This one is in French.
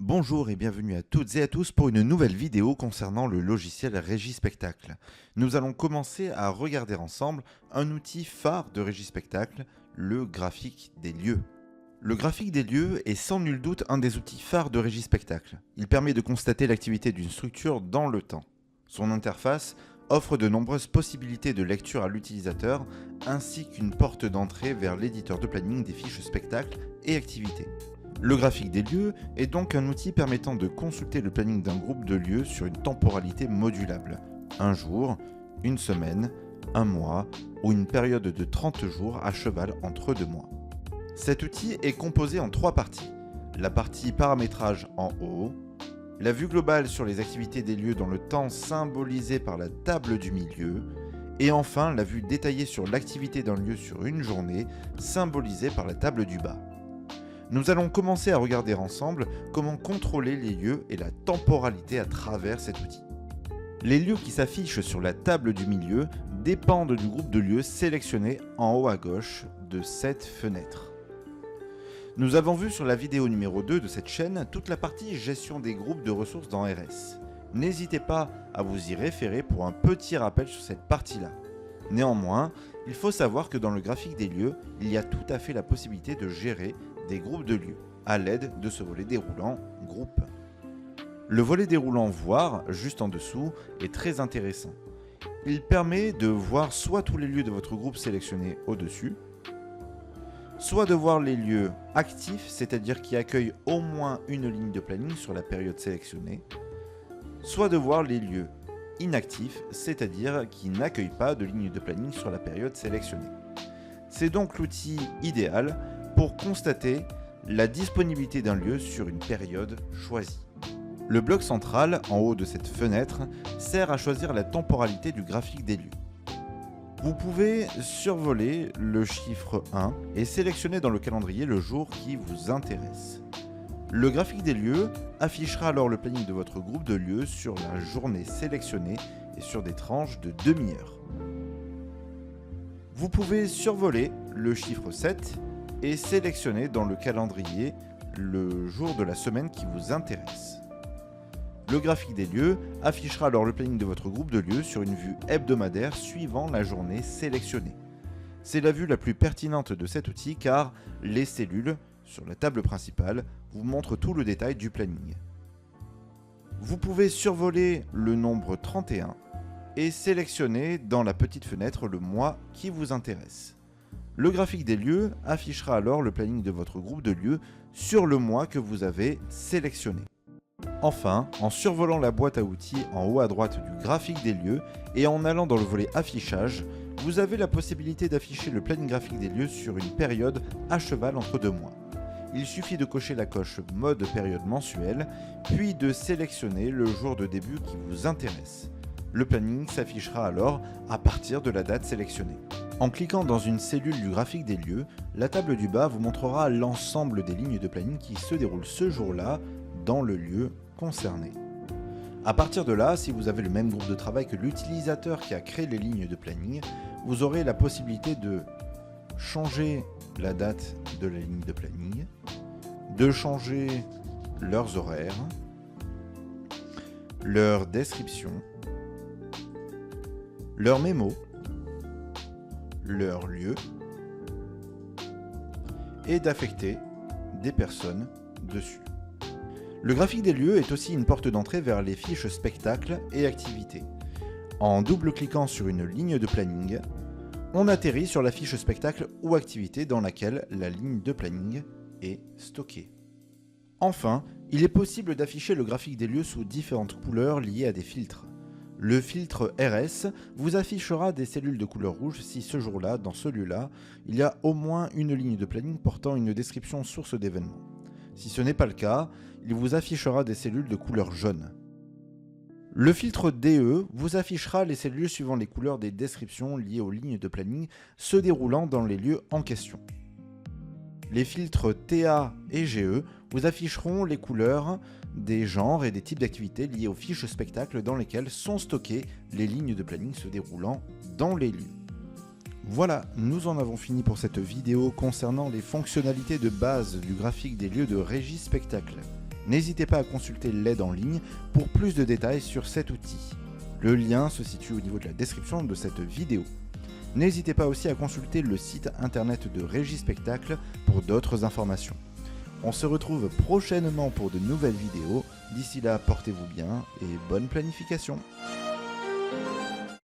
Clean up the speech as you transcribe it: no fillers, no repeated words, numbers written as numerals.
Bonjour et bienvenue à toutes et à tous pour une nouvelle vidéo concernant le logiciel Régispectacle. Nous allons commencer à regarder ensemble un outil phare de Régispectacle, le graphique des lieux. Le graphique des lieux est sans nul doute un des outils phares de Régispectacle. Il permet de constater l'activité d'une structure dans le temps. Son interface offre de nombreuses possibilités de lecture à l'utilisateur, ainsi qu'une porte d'entrée vers l'éditeur de planning des fiches spectacles et activités. Le graphique des lieux est donc un outil permettant de consulter le planning d'un groupe de lieux sur une temporalité modulable. Un jour, une semaine, un mois ou une période de 30 jours à cheval entre deux mois. Cet outil est composé en trois parties. La partie paramétrage en haut, la vue globale sur les activités des lieux dans le temps symbolisée par la table du milieu, et enfin la vue détaillée sur l'activité d'un lieu sur une journée symbolisée par la table du bas. Nous allons commencer à regarder ensemble comment contrôler les lieux et la temporalité à travers cet outil. Les lieux qui s'affichent sur la table du milieu dépendent du groupe de lieux sélectionné en haut à gauche de cette fenêtre. Nous avons vu sur la vidéo numéro 2 de cette chaîne toute la partie gestion des groupes de ressources dans RS. N'hésitez pas à vous y référer pour un petit rappel sur cette partie-là. Néanmoins, il faut savoir que dans le graphique des lieux, il y a tout à fait la possibilité de gérer des groupes de lieux à l'aide de ce volet déroulant groupe. Le volet déroulant voir, juste en dessous, est très intéressant. Il permet de voir soit tous les lieux de votre groupe sélectionnés au-dessus, soit de voir les lieux actifs, c'est-à-dire qui accueillent au moins une ligne de planning sur la période sélectionnée, soit de voir les lieux inactifs, c'est-à-dire qui n'accueillent pas de ligne de planning sur la période sélectionnée. C'est donc l'outil idéal pour constater la disponibilité d'un lieu sur une période choisie. Le bloc central, en haut de cette fenêtre, sert à choisir la temporalité du graphique des lieux. Vous pouvez survoler le chiffre 1 et sélectionner dans le calendrier le jour qui vous intéresse. Le graphique des lieux affichera alors le planning de votre groupe de lieux sur la journée sélectionnée et sur des tranches de demi-heure. Vous pouvez survoler le chiffre 7 et sélectionner dans le calendrier le jour de la semaine qui vous intéresse. Le graphique des lieux affichera alors le planning de votre groupe de lieux sur une vue hebdomadaire suivant la journée sélectionnée. C'est la vue la plus pertinente de cet outil car les cellules sur la table principale vous montrent tout le détail du planning. Vous pouvez survoler le nombre 31 et sélectionner dans la petite fenêtre le mois qui vous intéresse. Le graphique des lieux affichera alors le planning de votre groupe de lieux sur le mois que vous avez sélectionné. Enfin, en survolant la boîte à outils en haut à droite du graphique des lieux et en allant dans le volet affichage, vous avez la possibilité d'afficher le planning graphique des lieux sur une période à cheval entre deux mois. Il suffit de cocher la coche mode période mensuelle, puis de sélectionner le jour de début qui vous intéresse. Le planning s'affichera alors à partir de la date sélectionnée. En cliquant dans une cellule du graphique des lieux, la table du bas vous montrera l'ensemble des lignes de planning qui se déroulent ce jour-là dans le lieu concerné. À partir de là, si vous avez le même groupe de travail que l'utilisateur qui a créé les lignes de planning, vous aurez la possibilité de changer la date de la ligne de planning, de changer leurs horaires, leur description, leur mémo, leur lieu et d'affecter des personnes dessus. Le graphique des lieux est aussi une porte d'entrée vers les fiches spectacles et activités. En double-cliquant sur une ligne de planning, on atterrit sur la fiche spectacle ou activité dans laquelle la ligne de planning est stockée. Enfin, il est possible d'afficher le graphique des lieux sous différentes couleurs liées à des filtres. Le filtre RS vous affichera des cellules de couleur rouge si ce jour-là, dans celui-là, il y a au moins une ligne de planning portant une description source d'événements. Si ce n'est pas le cas, il vous affichera des cellules de couleur jaune. Le filtre DE vous affichera les cellules suivant les couleurs des descriptions liées aux lignes de planning se déroulant dans les lieux en question. Les filtres TA et GE vous afficheront les couleurs des genres et des types d'activités liées aux fiches spectacles dans lesquelles sont stockées les lignes de planning se déroulant dans les lieux. Voilà, nous en avons fini pour cette vidéo concernant les fonctionnalités de base du graphique des lieux de Régispectacle. N'hésitez pas à consulter l'aide en ligne pour plus de détails sur cet outil. Le lien se situe au niveau de la description de cette vidéo. N'hésitez pas aussi à consulter le site internet de Régie Spectacle pour d'autres informations. On se retrouve prochainement pour de nouvelles vidéos. D'ici là, portez-vous bien et bonne planification.